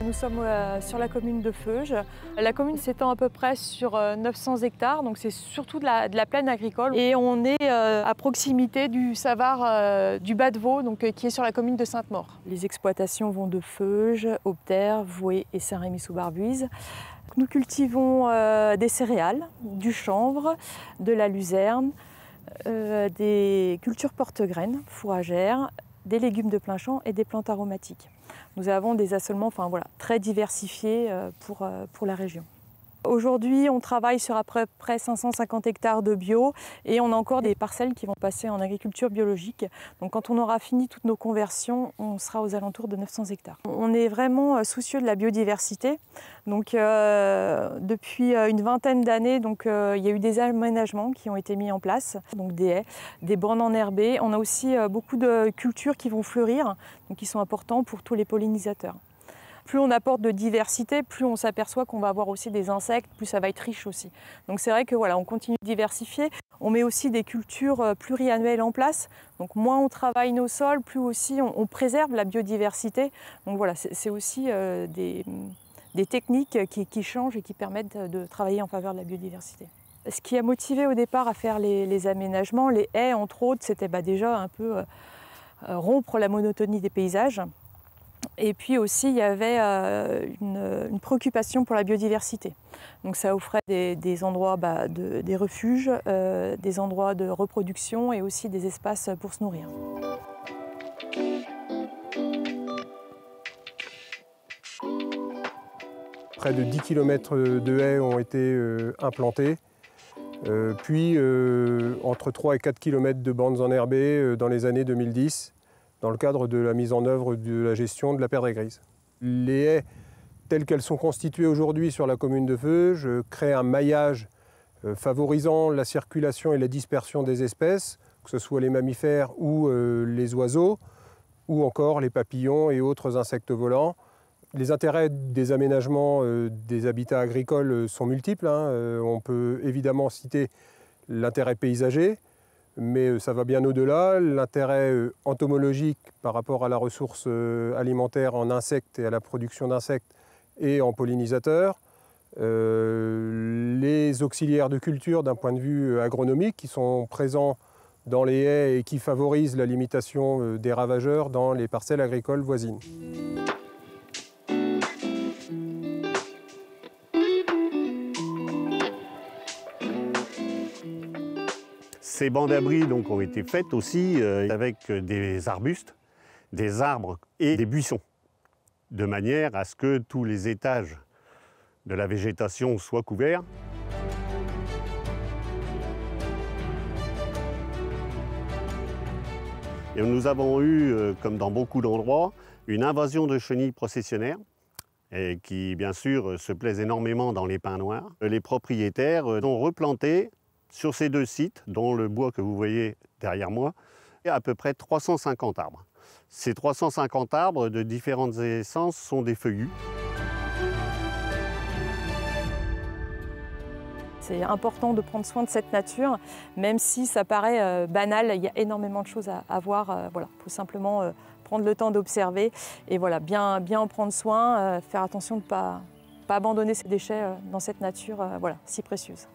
Nous sommes sur la commune de Feuges. La commune s'étend à peu près sur 900 hectares, donc c'est surtout de la plaine agricole. Et on est à proximité du Savard du Bas-de-Vaux, qui est sur la commune de Sainte-Maure. Les exploitations vont de Feuges, Aubterre, Voué et Saint-Rémy-sous-Barbuise. Nous cultivons des céréales, du chanvre, de la luzerne, des cultures porte-graines, fourragères, des légumes de plein champ et des plantes aromatiques. Nous avons des assolements très diversifiés pour la région. Aujourd'hui, on travaille sur à peu près 550 hectares de bio et on a encore des parcelles qui vont passer en agriculture biologique. Donc quand on aura fini toutes nos conversions, on sera aux alentours de 900 hectares. On est vraiment soucieux de la biodiversité. Donc depuis une vingtaine d'années, il y a eu des aménagements qui ont été mis en place, donc des haies, des bornes enherbées. On a aussi beaucoup de cultures qui vont fleurir, donc qui sont importants pour tous les pollinisateurs. Plus on apporte de diversité, plus on s'aperçoit qu'on va avoir aussi des insectes, plus ça va être riche aussi. Donc c'est vrai que on continue de diversifier. On met aussi des cultures pluriannuelles en place. Donc moins on travaille nos sols, plus aussi on préserve la biodiversité. Donc voilà, c'est aussi des techniques qui changent et qui permettent de travailler en faveur de la biodiversité. Ce qui a motivé au départ à faire les aménagements, les haies entre autres, c'était déjà un peu rompre la monotonie des paysages. Et puis aussi, il y avait une préoccupation pour la biodiversité. Donc ça offrait des endroits des refuges, des endroits de reproduction et aussi des espaces pour se nourrir. Près de 10 km de haies ont été implantés, puis entre 3 et 4 km de bandes enherbées dans les années 2010. Dans le cadre de la mise en œuvre de la gestion de la perdrix grise. Les haies, telles qu'elles sont constituées aujourd'hui sur la commune de Feuges, créent un maillage favorisant la circulation et la dispersion des espèces, que ce soit les mammifères ou les oiseaux, ou encore les papillons et autres insectes volants. Les intérêts des aménagements des habitats agricoles sont multiples. On peut évidemment citer l'intérêt paysager, mais ça va bien au-delà. L'intérêt entomologique par rapport à la ressource alimentaire en insectes et à la production d'insectes et en pollinisateurs. Les auxiliaires de culture d'un point de vue agronomique qui sont présents dans les haies et qui favorisent la limitation des ravageurs dans les parcelles agricoles voisines. Ces bancs d'abri ont été faites aussi avec des arbustes, des arbres et des buissons, de manière à ce que tous les étages de la végétation soient couverts. Et nous avons eu, comme dans beaucoup d'endroits, une invasion de chenilles processionnaires et qui, bien sûr, se plaisent énormément dans les pins noirs. Les propriétaires ont replanté sur ces deux sites, dont le bois que vous voyez derrière moi, il y a à peu près 350 arbres. Ces 350 arbres de différentes essences sont des feuillus. C'est important de prendre soin de cette nature, même si ça paraît banal, il y a énormément de choses à voir. Il faut simplement prendre le temps d'observer et bien en prendre soin, faire attention de ne pas abandonner ces déchets dans cette nature si précieuse.